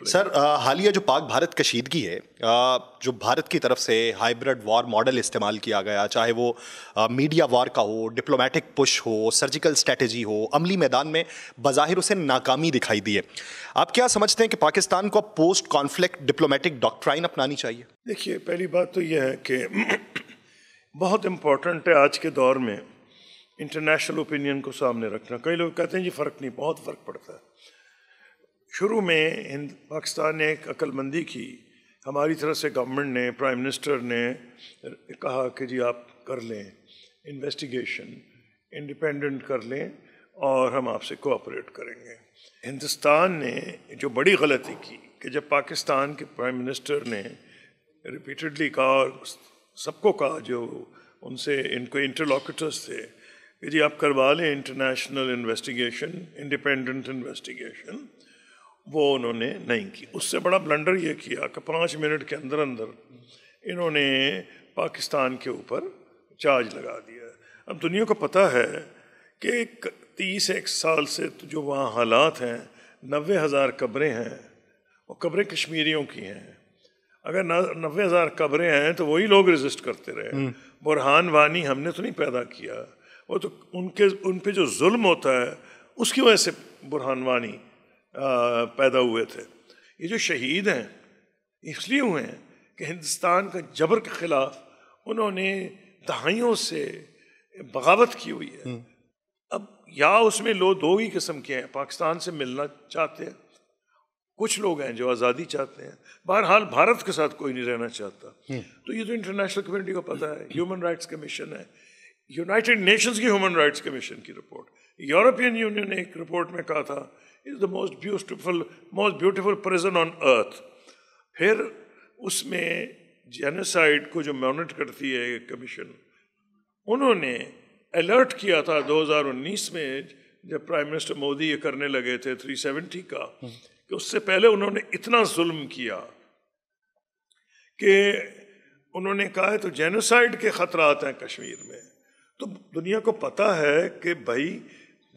Sir, हालिया जो पाक भारत कशीदगी है, जो भारत की तरफ से हाइब्रिड वॉर मॉडल इस्तेमाल किया गया, चाहे वो मीडिया वॉर का हो, डिप्लोमेटिक पुश हो, सर्जिकल स्ट्रेटजी हो, अमली मैदान में बज़ाहिर उसे नाकामी दिखाई दी है। आप क्या समझते हैं कि पाकिस्तान को पोस्ट कॉन्फ्लिक्ट डिप्लोमेटिक डॉक्ट्राइन अपनानी चाहिए? देखिए, पहली बात तो यह है कि बहुत इम्पोर्टेंट है आज के दौर में इंटरनेशनल ओपिनियन को सामने रखना। कई लोग कहते हैं जी फ़र्क नहीं, बहुत फ़र्क पड़ता है। शुरू में पाकिस्तान ने एक अक्लमंदी की, हमारी तरफ से गवर्नमेंट ने, प्राइम मिनिस्टर ने कहा कि जी आप कर लें इन्वेस्टिगेशन, इंडिपेंडेंट कर लें और हम आपसे कोऑपरेट करेंगे। हिंदुस्तान ने जो बड़ी गलती की कि जब पाकिस्तान के प्राइम मिनिस्टर ने रिपीटेडली कहा और सबको कहा जो उनसे इनको इंटरलॉक्यूटर्स थे कि जी आप करवा लें इंटरनेशनल इन्वेस्टिगेशन, इंडिपेंडेंट इन्वेस्टिगेशन, वो उन्होंने नहीं की। उससे बड़ा ब्लंडर ये किया कि 5 मिनट के अंदर अंदर इन्होंने पाकिस्तान के ऊपर चार्ज लगा दिया। अब दुनिया को पता है कि 31 साल से तो जो वहाँ हालात हैं, 90,000 कब्रें हैं, वो कब्रें कश्मीरियों की हैं। अगर 90,000 कब्रें हैं तो वही लोग रेजिस्ट करते रहे। बुरहान वानी हमने तो नहीं पैदा किया, वो तो उन पे जो जुल्म होता है उसकी वजह से बुरहान वानी पैदा हुए थे। ये जो शहीद हैं इसलिए हुए हैं कि हिंदुस्तान का जबर के खिलाफ उन्होंने दहाइयों से बगावत की हुई है। अब या उसमें लोग दो ही किस्म के हैं, पाकिस्तान से मिलना चाहते हैं, कुछ लोग हैं जो आज़ादी चाहते हैं। बहरहाल भारत के साथ कोई नहीं रहना चाहता। तो ये तो इंटरनेशनल कम्युनिटी को पता है। ह्यूमन राइट्स कमीशन है, यूनाइटेड नेशंस की ह्यूमन राइट्स कमीशन की रिपोर्ट, यूरोपियन यूनियन ने एक रिपोर्ट में कहा था is the most beautiful prison on earth. फिर उसमें जेनोसाइड को जो मॉनिटर करती है कमीशन, उन्होंने अलर्ट किया था 2019 में जब प्राइम मिनिस्टर मोदी ये करने लगे थे 370 का, कि उससे पहले उन्होंने इतना जुल्म किया कि उन्होंने कहा है तो जेनोसाइड के खतरात हैं कश्मीर में। तो दुनिया को पता है कि भाई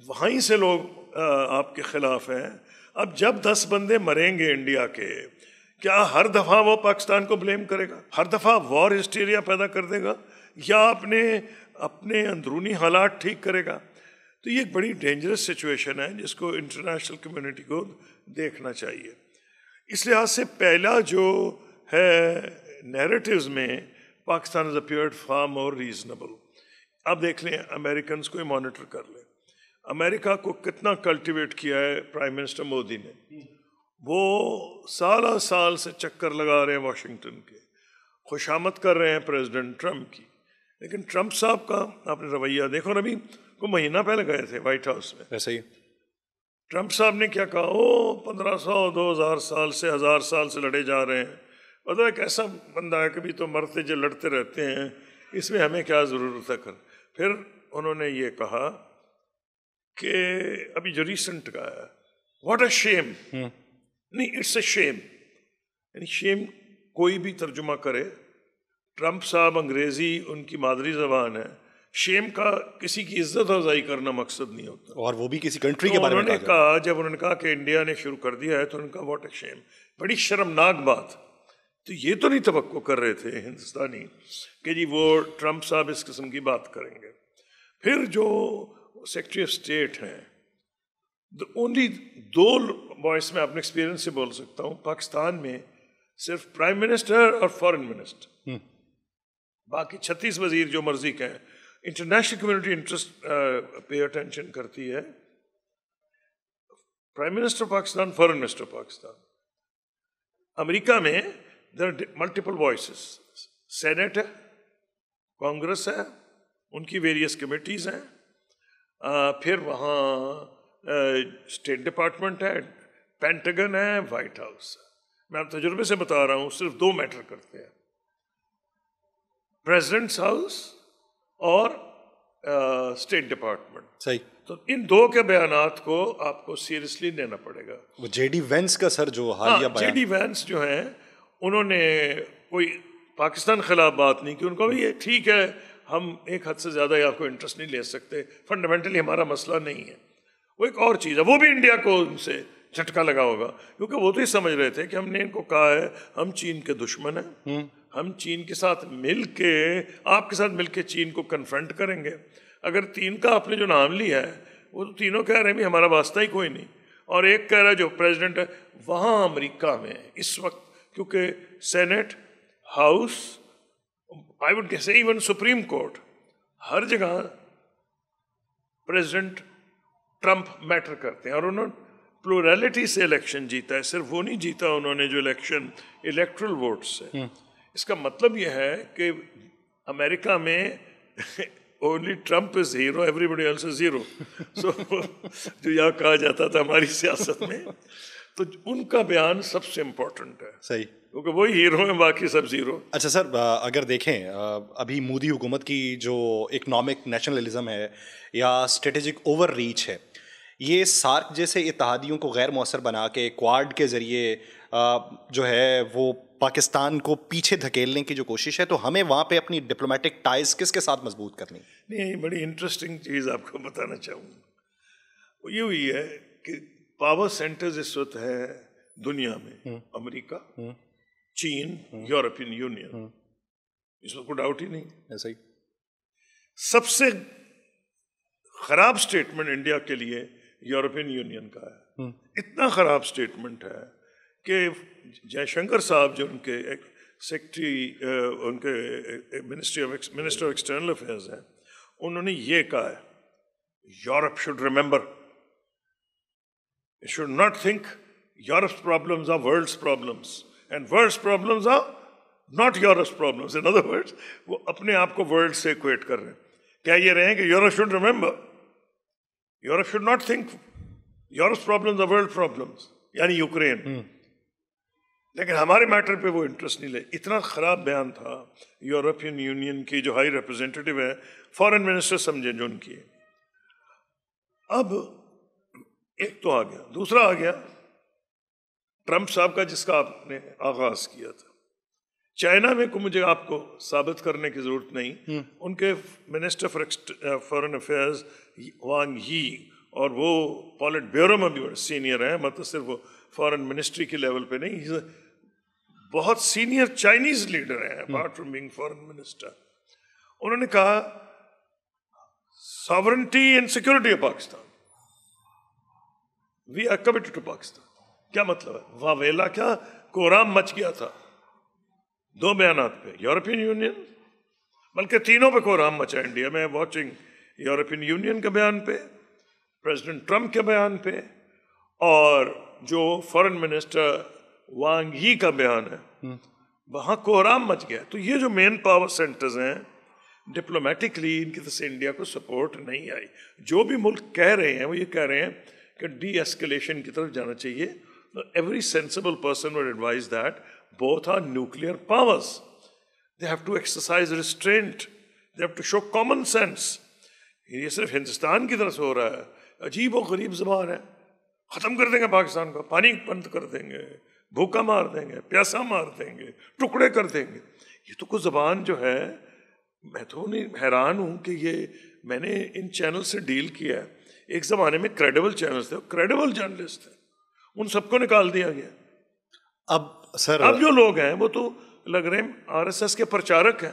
वहीं से लोग आपके खिलाफ हैं। अब जब 10 बंदे मरेंगे इंडिया के, क्या हर दफ़ा वो पाकिस्तान को ब्लेम करेगा, हर दफ़ा वॉर हिस्टीरिया पैदा कर देगा, या अपने अंदरूनी हालात ठीक करेगा? तो ये एक बड़ी डेंजरस सिचुएशन है जिसको इंटरनेशनल कम्युनिटी को देखना चाहिए। इस लिहाज से पहला जो है नैरेटिव्स में Pakistan has appeared far more reasonable. अब देख लें, अमेरिकन को मॉनिटर कर लें, अमेरिका को कितना कल्टिवेट किया है प्राइम मिनिस्टर मोदी ने। वो साल से चक्कर लगा रहे हैं वाशिंगटन के, खुशामद कर रहे हैं प्रेसिडेंट ट्रंप की, लेकिन ट्रंप साहब का आपने रवैया देखो ना। अभी को महीना पहले गए थे व्हाइट हाउस में, ऐसे ही ट्रंप साहब ने क्या कहा, ओ 1500 2000 साल से 1000 साल से लड़े जा रहे हैं। मतलब एक ऐसा बंदा है, कभी तो मरते जो लड़ते रहते हैं, इसमें हमें क्या ज़रूरत है कर। फिर उन्होंने ये कहा कि अभी जो रिसेंट का है, व्हाट अ शेम, नहीं इट्स अ शेम, यानी शेम कोई भी तर्जुमा करे, ट्रंप साहब अंग्रेजी उनकी मादरी जबान है, शेम का किसी की इज्जत अफजाई करना मकसद नहीं होता, और वो भी किसी कंट्री के बारे में कहा। जब उन्होंने कहा कि इंडिया ने शुरू कर दिया है तो उन्होंने कहा व्हाट अ शेम, बड़ी शर्मनाक बात। तो ये तो नहीं तवक्को कर रहे थे हिंदुस्तानी कि जी वो ट्रंप साहब इस किस्म की बात करेंगे। फिर जो सेक्रेटरी ऑफ स्टेट हैं, ओनली 2 वॉइस में अपने एक्सपीरियंस से बोल सकता हूँ, पाकिस्तान में सिर्फ प्राइम मिनिस्टर और फॉरेन मिनिस्टर, बाकी 36 वजीर जो मर्जी के हैं। इंटरनेशनल कम्युनिटी इंटरेस्ट पे अटेंशन करती है, prime minister Pakistan, foreign minister Pakistan. America में there are multiple voices, senate है, कांग्रेस है, उनकी वेरियस कमिटीज हैं, फिर वहाँ स्टेट डिपार्टमेंट है, पेंटागन है, वाइट हाउस है। मैं आप तजुर्बे से बता रहा हूँ, सिर्फ 2 मैटर करते हैं, प्रेसिडेंट्स हाउस और स्टेट डिपार्टमेंट। सही। तो इन 2 के बयानात को आपको सीरियसली लेना पड़ेगा। वो जेडी वेंस का सर जो हालिया बयान, जेडी वेंस जो हैं, उन्होंने कोई पाकिस्तान खिलाफ बात नहीं की। उनको भी ये ठीक है, हम एक हद से ज़्यादा आपको इंटरेस्ट नहीं ले सकते, फंडामेंटली हमारा मसला नहीं है, वो एक और चीज़ है। वो भी इंडिया को उनसे झटका लगा होगा, क्योंकि वो तो ही समझ रहे थे कि हमने इनको कहा है हम चीन के दुश्मन हैं, हम चीन के साथ मिलके, आपके साथ मिलके चीन को कन्फ्रंट करेंगे। अगर तीन का आपने जो नाम लिया है, वो तो तीनों कह रहे हैं भी हमारा वास्ता ही कोई नहीं। और एक कह रहा है जो प्रेसिडेंट है वहाँ अमेरिका में इस वक्त, क्योंकि senate, house, I would say even Supreme Court, हर जगह प्रेसिडेंट ट्रंप मैटर करते हैं। और उन्होंने प्लूरैलिटी से इलेक्शन जीता है, सिर्फ वो नहीं जीता उन्होंने जो इलेक्शन इलेक्ट्रल वोट से। इसका मतलब यह है कि अमेरिका में only Trump is hero, everybody else is zero. So जो यहाँ कहा जाता था हमारी सियासत में, तो उनका बयान सबसे इम्पोर्टेंट है। सही, क्योंकि वही हीरो हैं, बाकी सब जीरो। अच्छा सर, अगर देखें अभी मोदी हुकूमत की जो इकोनॉमिक नेशनलिज्म है या स्ट्रेटेजिक ओवर रीच है, ये सार्क जैसे इत्तेहादियों को गैर मौसर बना के क्वाड के ज़रिए जो है वो पाकिस्तान को पीछे धकेलने की जो कोशिश है, तो हमें वहाँ पे अपनी डिप्लोमेटिक टाइज किसके साथ मजबूत करनी? नहीं, बड़ी इंटरेस्टिंग चीज़ आपको बताना चाहूँगा। वो ये हुई है कि पावर सेंटर्स इस वक्त है दुनिया में अमेरिका, चीन, यूरोपियन यूनियन, इसमें कोई डाउट ही नहीं। ऐसा ही सबसे खराब स्टेटमेंट इंडिया के लिए यूरोपियन यूनियन का है। इतना खराब स्टेटमेंट है कि जयशंकर साहब जो उनके सेक्रेटरी, उनके मिनिस्टर ऑफ एक्सटर्नल अफेयर्स हैं, उन्होंने ये कहा है, Europe should remember, it should not think Europe's problems are world's problems and world's problems are not Europe's problems. In other words, वो अपने आप को वर्ल्ड से इक्वेट कर रहे हैं। क्या ये रहे हैं कि Europe should remember, Europe should not think Europe's problems are world problems, यानी यूक्रेन। लेकिन हमारे मैटर पे वो इंटरेस्ट नहीं ले। इतना खराब बयान था यूरोपियन यूनियन की जो हाई रिप्रेजेंटेटिव है, फॉरेन मिनिस्टर समझे जो उनकी। अब एक तो आ गया, दूसरा आ गया ट्रंप साहब का, जिसका आपने आगाज किया था। चाइना में को मुझे आपको साबित करने की जरूरत नहीं, उनके मिनिस्टर फॉर फॉरेन अफेयर्स वांग यी, और वो पॉलिट ब्यूरो में भी बड़े सीनियर हैं, मतलब सिर्फ वो फॉरेन मिनिस्ट्री के लेवल पे नहीं, बहुत सीनियर चाइनीज लीडर हैं apart from being foreign minister. उन्होंने कहा sovereignty and security of Pakistan, we are committed to Pakistan. क्या मतलब है? वावेला क्या कोहराम मच गया था दो बयानात पे, यूरोपियन यूनियन, बल्कि तीनों पे कोहराम मचा इंडिया में। वॉचिंग यूरोपियन यूनियन के बयान पे, प्रेसिडेंट ट्रंप के बयान पे, और जो फॉरेन मिनिस्टर वांग यी का बयान है, वहां कोहराम मच गया। तो ये जो मेन पावर सेंटर्स हैं, डिप्लोमेटिकली इनकी तरफ से इंडिया को सपोर्ट नहीं आई। जो भी मुल्क कह रहे हैं वो ये कह रहे हैं कि डी एस्केलेशन की तरफ जाना चाहिए। Every sensible person would advise that both are nuclear powers. They have to exercise restraint. They have to show common sense. ये सिर्फ हिंदुस्तान की तरफ से हो रहा है, अजीब और गरीब ज़बान है। ख़त्म कर देंगे पाकिस्तान को, पानी बंद कर देंगे, भूखा मार देंगे, प्यासा मार देंगे, टुकड़े कर देंगे। ये तो कुछ ज़बान जो है, मैं तो नहीं हैरान हूँ कि ये मैंने इन चैनल से डील किया है। एक ज़माने में क्रेडिबल चैनल्स थे, क्रेडिबल जर्नलिस्ट थे, उन सबको निकाल दिया गया। अब सर, अब जो लोग हैं वो तो लग रहे हैं आरएसएस के प्रचारक हैं।